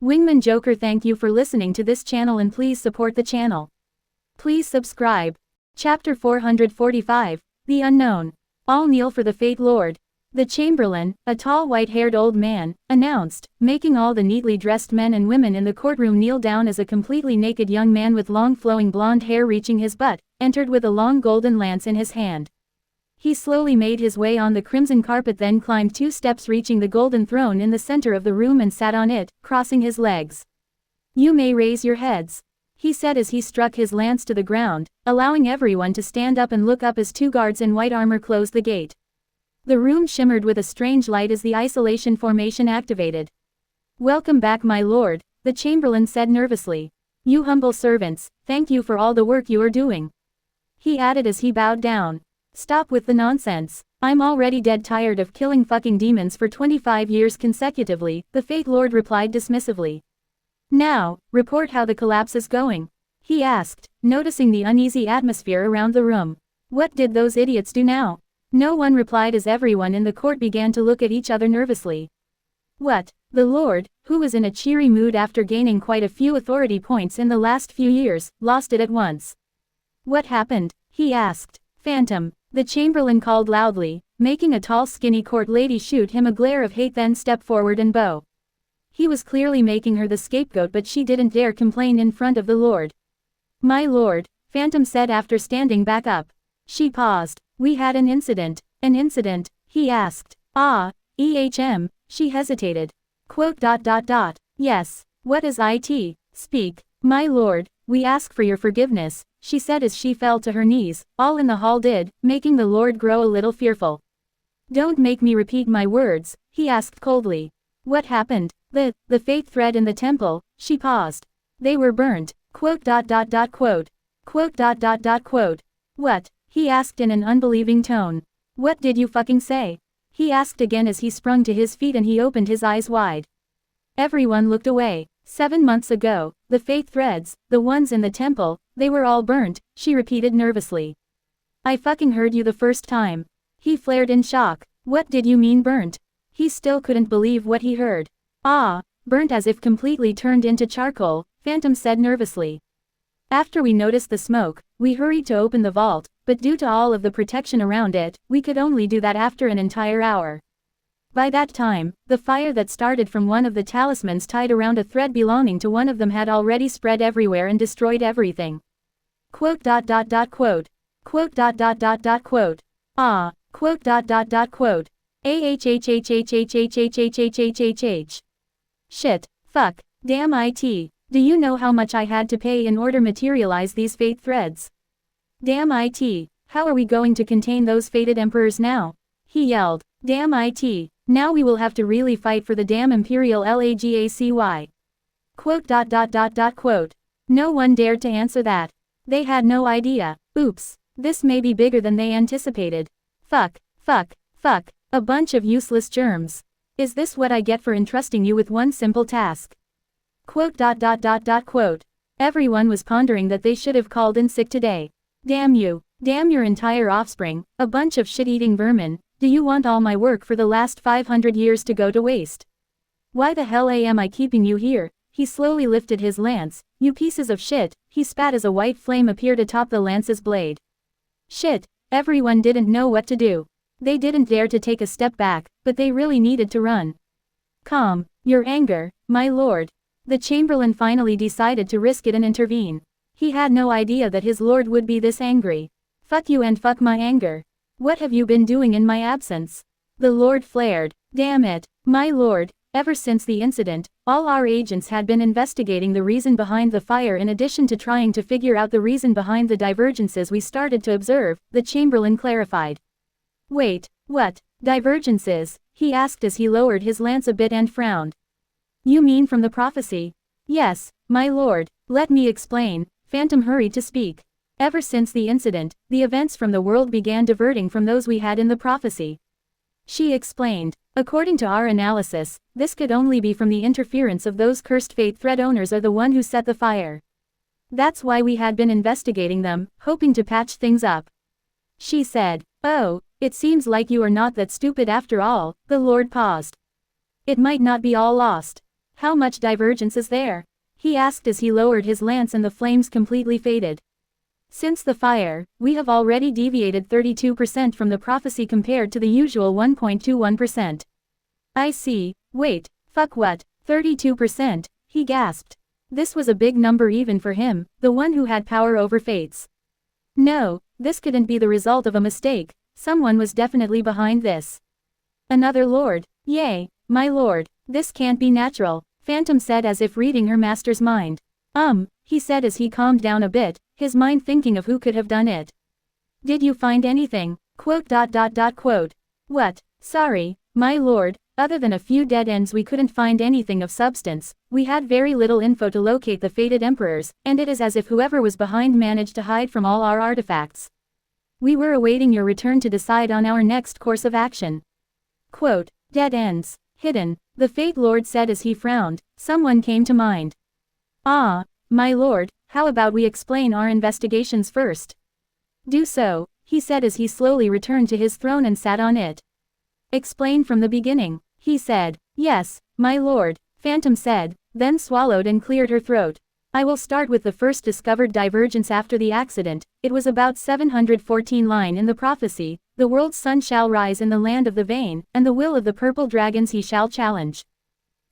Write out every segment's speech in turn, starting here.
Wingman Joker, thank you for listening to this channel and please support the channel. Please subscribe. Chapter 445, The Unknown. All kneel for the Fate Lord. The Chamberlain, a tall white-haired old man, announced, making all the neatly dressed men and women in the courtroom kneel down as a completely naked young man with long flowing blonde hair reaching his butt, entered with a long golden lance in his hand. He slowly made his way on the crimson carpet, then climbed 2 steps, reaching the golden throne in the center of the room and sat on it, crossing his legs. "You may raise your heads," he said as he struck his lance to the ground, allowing everyone to stand up and look up as 2 guards in white armor closed the gate. The room shimmered with a strange light as the isolation formation activated. "Welcome back, my lord," the Chamberlain said nervously. "You humble servants, thank you for all the work you are doing," he added as he bowed down. "Stop with the nonsense. I'm already dead tired of killing fucking demons for 25 years consecutively," the Fate Lord replied dismissively. "Now, report how the collapse is going," he asked, noticing the uneasy atmosphere around the room. "What did those idiots do now?" No one replied as everyone in the court began to look at each other nervously. "What?" The Lord, who was in a cheery mood after gaining quite a few authority points in the last few years, lost it at once. "What happened?" he asked. "Phantom," the Chamberlain called loudly, making a tall skinny court lady shoot him a glare of hate, then step forward and bow. He was clearly making her the scapegoat, but she didn't dare complain in front of the Lord. "My lord," Phantom said after standing back up. She paused. "We had an incident." "An incident?" he asked. "Ah, she hesitated. "Yes, what is it? Speak." "My lord, we ask for your forgiveness," she said as she fell to her knees. All in the hall did, making the Lord grow a little fearful. "Don't make me repeat my words," he asked coldly. "What happened?" The faith thread in the temple," she paused. "They were burnt." "What?" he asked in an unbelieving tone. "What did you fucking say?" he asked again as he sprung to his feet and he opened his eyes wide. Everyone looked away. 7 months ago, the faith threads, the ones in the temple, they were all burnt, she repeated nervously. "I fucking heard you the first time." He flared in shock. "What did you mean burnt?" He still couldn't believe what he heard. "Ah, burnt as if completely turned into charcoal," Phantom said nervously. "After we noticed the smoke, we hurried to open the vault, but due to all of the protection around it, we could only do that after an entire hour. By that time, the fire that started from one of the talismans tied around a thread belonging to one of them had already spread everywhere and destroyed everything." "Ah, shit, fuck, damn it, do you know how much I had to pay in order to materialize these fate threads? Damn it, how are we going to contain those fated emperors now?" he yelled. "Damn it, now we will have to really fight for the damn imperial lagacy. No one dared to answer that. They had no idea. Oops, this may be bigger than they anticipated. Fuck, a bunch of useless germs. Is this what I get for entrusting you with one simple task? Everyone was pondering that they should have called in sick today. "Damn you, damn your entire offspring, a bunch of shit-eating vermin, do you want all my work for the last 500 years to go to waste? Why the hell am I keeping you here?" He slowly lifted his lance. "You pieces of shit," he spat as a white flame appeared atop the lance's blade. Shit, everyone didn't know what to do. They didn't dare to take a step back, but they really needed to run. "Calm your anger, my lord." The Chamberlain finally decided to risk it and intervene. He had no idea that his lord would be this angry. "Fuck you and fuck my anger. What have you been doing in my absence?" The Lord flared. "Damn it, my lord, ever since the incident, all our agents had been investigating the reason behind the fire in addition to trying to figure out the reason behind the divergences we started to observe," the Chamberlain clarified. "Wait, what, divergences?" he asked as he lowered his lance a bit and frowned. "You mean from the prophecy?" "Yes, my lord, let me explain," Phantom hurried to speak. "Ever since the incident, the events from the world began diverting from those we had in the prophecy," she explained. "According to our analysis, this could only be from the interference of those cursed fate thread owners or the one who set the fire. That's why we had been investigating them, hoping to patch things up," she said. "Oh, it seems like you are not that stupid after all," the Lord paused. "It might not be all lost." How much divergence is there? He asked as he lowered his lance and the flames completely faded. Since the fire, we have already deviated 32% from the prophecy compared to the usual 1.21%. I see. Wait, fuck what, 32%, he gasped. This was a big number even for him, the one who had power over fates. No, this couldn't be the result of a mistake, someone was definitely behind this. Another lord, yay, my lord, this can't be natural, Phantom said as if reading her master's mind. He said as he calmed down a bit, his mind thinking of who could have done it. Did you find anything? Quote. What? Sorry, my lord, other than a few dead ends we couldn't find anything of substance, we had very little info to locate the fated emperors, and it is as if whoever was behind managed to hide from all our artifacts. We were awaiting your return to decide on our next course of action. Quote, dead ends, hidden, the Fate Lord said as he frowned, someone came to mind. Ah, my lord, how about we explain our investigations first? Do so, he said as he slowly returned to his throne and sat on it. Explain from the beginning, he said. Yes, my lord, Phantom said, then swallowed and cleared her throat. I will start with the first discovered divergence after the accident. It was about 714 line in the prophecy, the world's sun shall rise in the land of the vain, and the will of the purple dragons he shall challenge.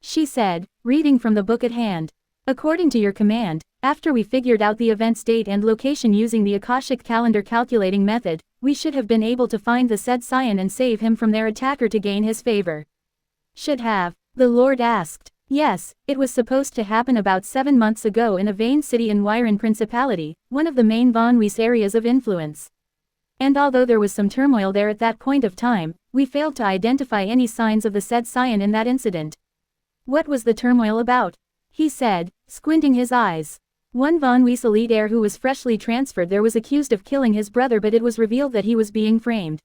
She said, reading from the book at hand. According to your command, after we figured out the event's date and location using the Akashic calendar calculating method, we should have been able to find the said scion and save him from their attacker to gain his favor. Should have, the Lord asked. Yes, it was supposed to happen about 7 months ago in a vain city in Wyron Principality, one of the main Von Weiss areas of influence. And although there was some turmoil there at that point of time, we failed to identify any signs of the said scion in that incident. What was the turmoil about? He said, squinting his eyes. One Von Weiss elite heir who was freshly transferred there was accused of killing his brother, but it was revealed that he was being framed.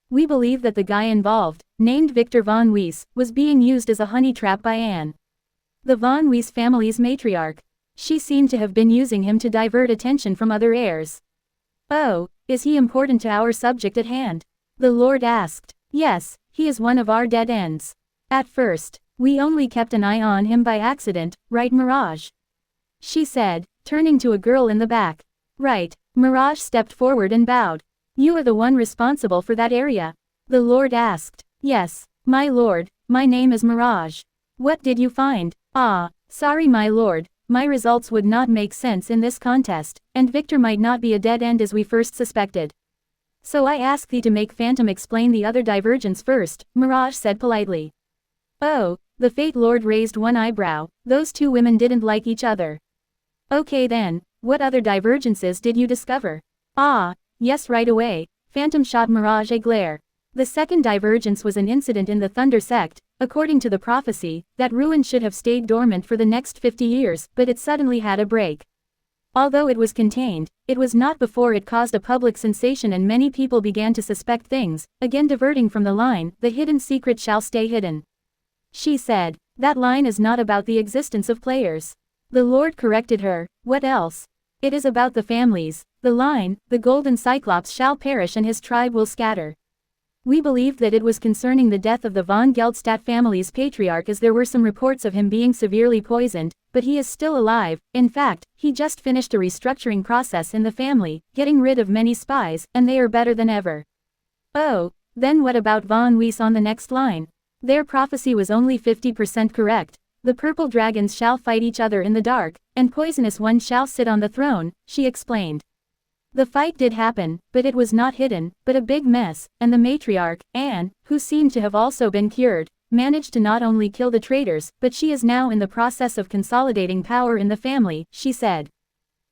We believe that the guy involved, named Victor Von Weiss, was being used as a honey trap by Anne, the Von Weiss family's matriarch. She seemed to have been using him to divert attention from other heirs. Oh, is he important to our subject at hand? The Lord asked. Yes, he is one of our dead ends. At first, we only kept an eye on him by accident, right Mirage? She said, turning to a girl in the back. Right, Mirage stepped forward and bowed. You are the one responsible for that area? The Lord asked. Yes, my lord, my name is Mirage. What did you find? Ah, sorry my lord, my results would not make sense in this contest, and Victor might not be a dead end as we first suspected. So I ask thee to make Phantom explain the other divergence first, Mirage said politely. Oh, the Fate Lord raised one eyebrow, those two women didn't like each other. Okay then, what other divergences did you discover? Ah, yes right away, Phantom shot Mirage a glare. The second divergence was an incident in the Thunder Sect, according to the prophecy, that ruin should have stayed dormant for the next 50 years, but it suddenly had a break. Although it was contained, it was not before it caused a public sensation and many people began to suspect things, again diverting from the line, the hidden secret shall stay hidden. She said, that line is not about the existence of players. The Lord corrected her, what else? It is about the families, the line, the golden cyclops shall perish and his tribe will scatter. We believed that it was concerning the death of the von Geldstadt family's patriarch as there were some reports of him being severely poisoned, but he is still alive. In fact, he just finished a restructuring process in the family, getting rid of many spies, and they are better than ever. Oh, then what about Von Weiss on the next line? Their prophecy was only 50% correct. The purple dragons shall fight each other in the dark, and poisonous one shall sit on the throne, she explained. The fight did happen, but it was not hidden, but a big mess, and the matriarch, Anne, who seemed to have also been cured, managed to not only kill the traitors, but she is now in the process of consolidating power in the family, she said.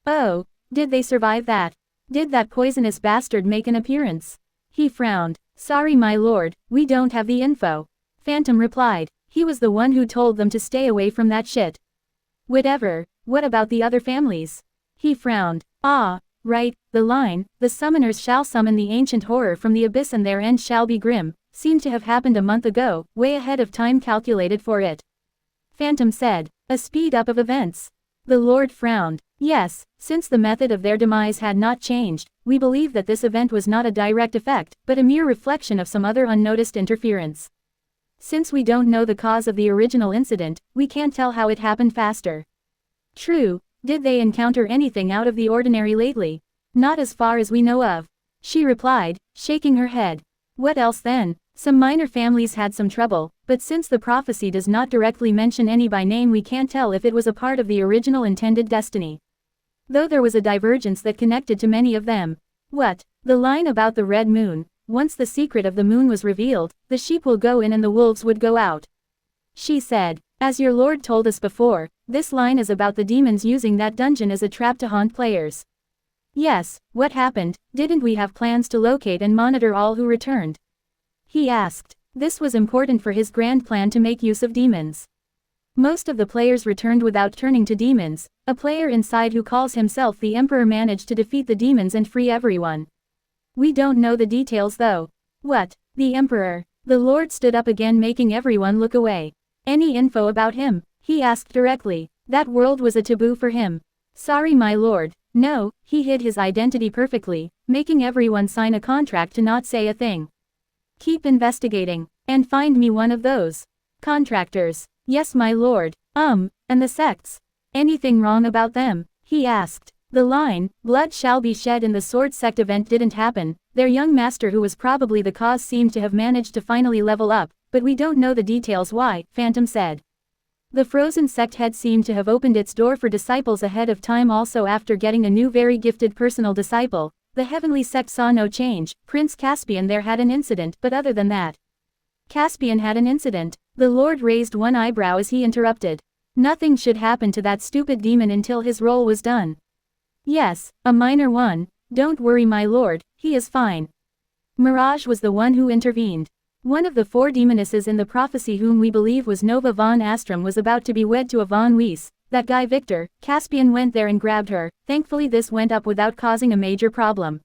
Oh, did they survive that? Did that poisonous bastard make an appearance? He frowned. Sorry my lord, we don't have the info. Phantom replied. He was the one who told them to stay away from that shit. Whatever, what about the other families? He frowned. Ah, right, the line, the summoners shall summon the ancient horror from the abyss and their end shall be grim, seemed to have happened a month ago, way ahead of time calculated for it. Phantom said, a speed up of events. The Lord frowned. Yes, since the method of their demise had not changed, we believe that this event was not a direct effect, but a mere reflection of some other unnoticed interference. Since we don't know the cause of the original incident, we can't tell how it happened faster. True, did they encounter anything out of the ordinary lately? Not as far as we know of. She replied, shaking her head. What else then? Some minor families had some trouble, but since the prophecy does not directly mention any by name, we can't tell if it was a part of the original intended destiny. Though there was a divergence that connected to many of them. What? The line about the red moon. Once the secret of the moon was revealed, the sheep will go in and the wolves would go out. She said, as your lord told us before, this line is about the demons using that dungeon as a trap to haunt players. Yes, what happened? Didn't we have plans to locate and monitor all who returned? He asked. This was important for his grand plan to make use of demons. Most of the players returned without turning to demons. A player inside who calls himself the Emperor managed to defeat the demons and free everyone. We don't know the details though. What? The Emperor? The Lord stood up again, making everyone look away. Any info about him? He asked directly. That world was a taboo for him. Sorry my lord. No, he hid his identity perfectly, making everyone sign a contract to not say a thing. Keep investigating, and find me one of those contractors. Yes my lord. And the sects? Anything wrong about them? He asked. The line, blood shall be shed in the sword sect event didn't happen. Their young master who was probably the cause seemed to have managed to finally level up, but we don't know the details why, Phantom said. The frozen sect had seemed to have opened its door for disciples ahead of time also after getting a new very gifted personal disciple. The heavenly sect saw no change. Prince Caspian there had an incident, but other than that. Caspian had an incident. The Lord raised one eyebrow as he interrupted. Nothing should happen to that stupid demon until his role was done. Yes, a minor one. Don't worry my lord, he is fine. Mirage was the one who intervened. One of the 4 demonesses in the prophecy whom we believe was Nova von Astrum was about to be wed to a von Weiss. That guy Victor. Caspian went there and grabbed her. Thankfully this went up without causing a major problem.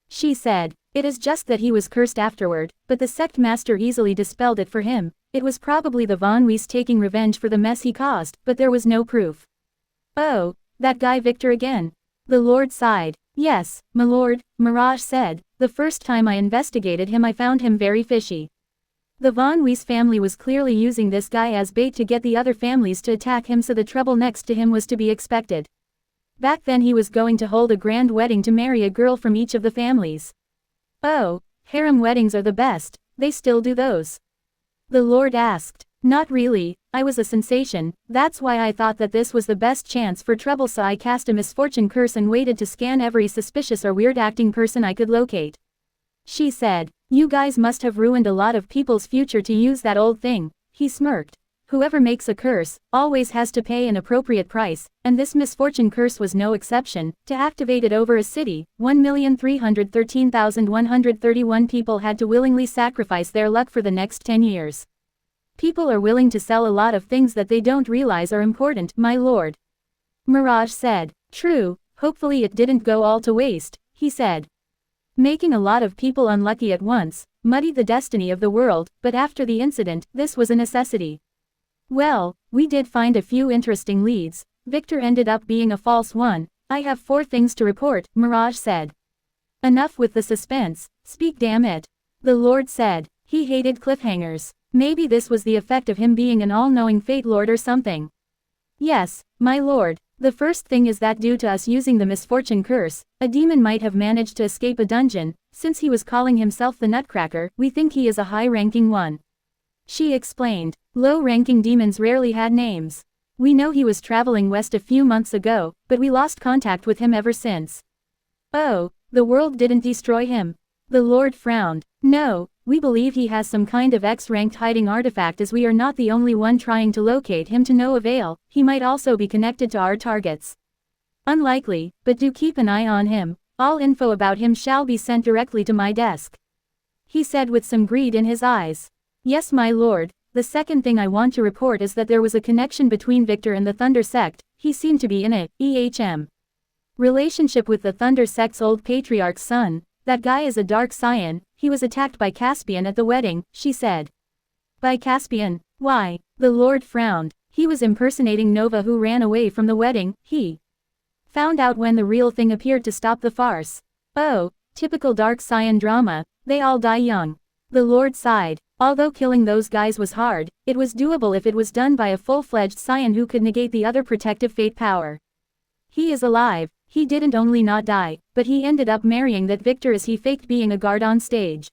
She said. It is just that he was cursed afterward, but the sect master easily dispelled it for him. It was probably the von Weiss taking revenge for the mess he caused, but there was no proof. Oh, that guy Victor again. The Lord sighed. Yes, my lord, Mirage said. The first time I investigated him I found him very fishy. The von Weiss family was clearly using this guy as bait to get the other families to attack him, so the trouble next to him was to be expected. Back then he was going to hold a grand wedding to marry a girl from each of the families. Oh, harem weddings are the best. They still do those? The Lord asked. Not really, I was a sensation. That's why I thought that this was the best chance for trouble, so I cast a misfortune curse and waited to scan every suspicious or weird acting person I could locate. She said. You guys must have ruined a lot of people's future to use that old thing. He smirked. Whoever makes a curse always has to pay an appropriate price, and this misfortune curse was no exception. To activate it over a city, 1,313,131 people had to willingly sacrifice their luck for the next 10 years. People are willing to sell a lot of things that they don't realize are important, my lord. Mirage said. True, hopefully it didn't go all to waste, he said. Making a lot of people unlucky at once muddied the destiny of the world, but after the incident, this was a necessity. Well, we did find a few interesting leads. Victor ended up being a false one. I have 4 things to report, Mirage said. Enough with the suspense, speak damn it. The Lord said. He hated cliffhangers. Maybe this was the effect of him being an all-knowing Fate Lord or something. Yes, my lord. The first thing is that due to us using the misfortune curse, a demon might have managed to escape a dungeon. Since he was calling himself the Nutcracker, we think he is a high-ranking one. She explained. Low-ranking demons rarely had names. We know he was traveling west a few months ago, but we lost contact with him ever since. Oh, the world didn't destroy him. The Lord frowned. No, we believe he has some kind of X-ranked hiding artifact, as we are not the only one trying to locate him to no avail. He might also be connected to our targets. Unlikely, but do keep an eye on him. All info about him shall be sent directly to my desk. He said with some greed in his eyes. Yes my lord. The second thing I want to report is that there was a connection between Victor and the Thunder Sect. He seemed to be in a relationship with the Thunder Sect's old patriarch's son. That guy is a dark scion. He was attacked by Caspian at the wedding, she said. By Caspian? Why? The Lord frowned. He was impersonating Nova who ran away from the wedding. He found out when the real thing appeared to stop the farce. Oh, typical dark scion drama. They all die young. The Lord sighed. Although killing those guys was hard, it was doable if it was done by a full-fledged scion who could negate the other protective fate power. He is alive. He didn't only not die, but he ended up marrying that Victor as he faked being a guard on stage.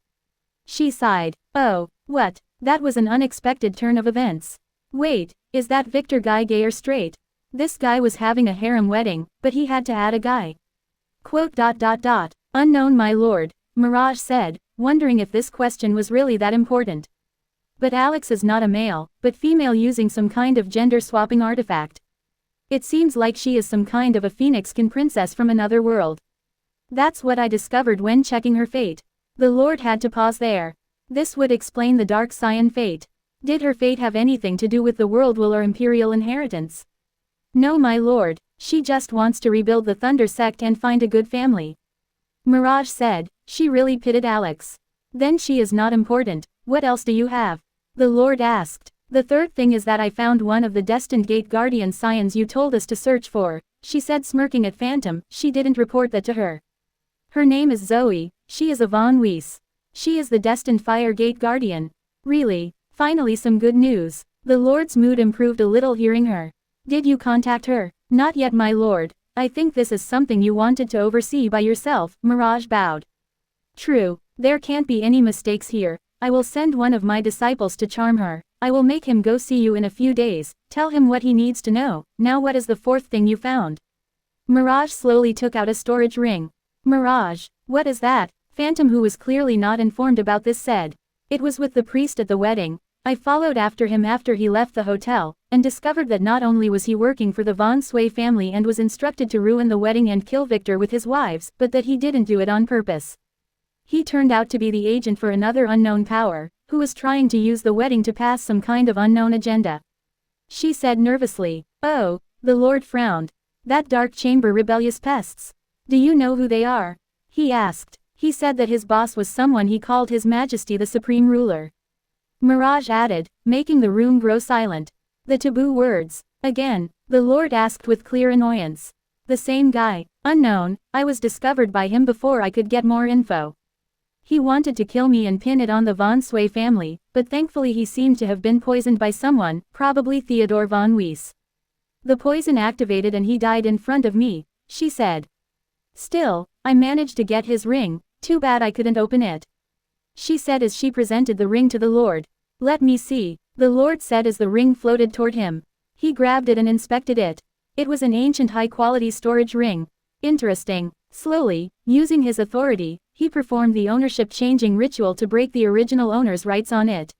She sighed. Oh, what? That was an unexpected turn of events. Wait, is that Victor guy gay or straight? This guy was having a harem wedding, but he had to add a guy. Quote. Unknown my lord, Mirage said, wondering if this question was really that important. But Alex is not a male, but female using some kind of gender-swapping artifact. It seems like she is some kind of a phoenix-kin princess from another world. That's what I discovered when checking her fate. The Lord had to pause there. This would explain the dark scion fate. Did her fate have anything to do with the world will or imperial inheritance? No my lord, she just wants to rebuild the Thunder sect and find a good family. Mirage said. She really pitied Alex. Then she is not important. What else do you have? The Lord asked. The third thing is that I found one of the destined gate guardian scions you told us to search for, she said smirking at Phantom. She didn't report that to her. Her name is Zoe, she is a Von Weiss. She is the destined fire gate guardian. Really? Finally some good news. The Lord's mood improved a little hearing her. Did you contact her? Not yet my lord, I think this is something you wanted to oversee by yourself, Mirage bowed. True, there can't be any mistakes here. I will send one of my disciples to charm her. I will make him go see you in a few days, tell him what he needs to know. Now what is the fourth thing you found? Mirage slowly took out a storage ring. Mirage, what is that? Phantom, who was clearly not informed about this, said. It was with the priest at the wedding. I followed after him after he left the hotel, and discovered that not only was he working for the Von Sway family and was instructed to ruin the wedding and kill Victor with his wives, but that he didn't do it on purpose. He turned out to be the agent for another unknown power, who was trying to use the wedding to pass some kind of unknown agenda. She said nervously. Oh, the Lord frowned. That dark chamber rebellious pests. Do you know who they are? He asked. He said that his boss was someone he called His Majesty the Supreme Ruler. Mirage added, making the room grow silent. The taboo words. Again, the Lord asked with clear annoyance. The same guy. Unknown, I was discovered by him before I could get more info. He wanted to kill me and pin it on the Von Sway family, but thankfully he seemed to have been poisoned by someone, probably Theodore Von Weiss. The poison activated and he died in front of me, she said. Still, I managed to get his ring, too bad I couldn't open it. She said as she presented the ring to the Lord. Let me see, the Lord said as the ring floated toward him. He grabbed it and inspected it. It was an ancient high-quality storage ring. Interesting. Slowly, using his authority, he performed the ownership-changing ritual to break the original owner's rights on it.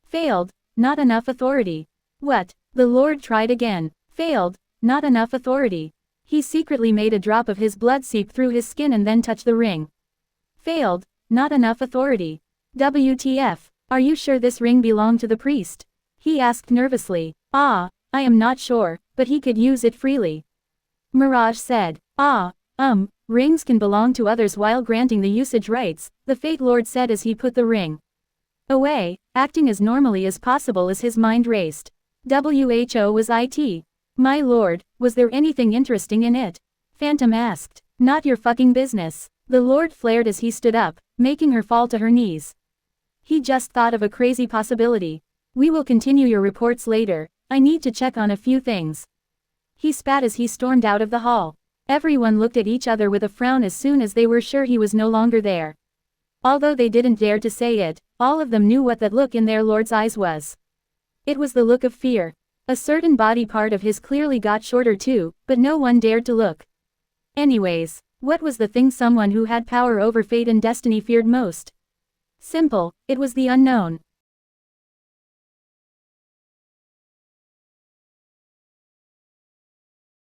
Failed. Not enough authority. What? The Lord tried again. Failed. Not enough authority. He secretly made a drop of his blood seep through his skin and then touched the ring. Failed. Not enough authority. WTF. Are you sure this ring belonged to the priest? He asked nervously. I am not sure, but he could use it freely. Mirage said. Rings can belong to others while granting the usage rights, the Fate Lord said as he put the ring away, acting as normally as possible as his mind raced. WHO was it. My lord, was there anything interesting in it? Phantom asked. Not your fucking business. The Lord flared as he stood up, making her fall to her knees. He just thought of a crazy possibility. We will continue your reports later, I need to check on a few things. He spat as he stormed out of the hall. Everyone looked at each other with a frown as soon as they were sure he was no longer there. Although they didn't dare to say it, all of them knew what that look in their lord's eyes was. It was the look of fear. A certain body part of his clearly got shorter too, but no one dared to look. Anyways, what was the thing someone who had power over fate and destiny feared most? Simple, it was the unknown.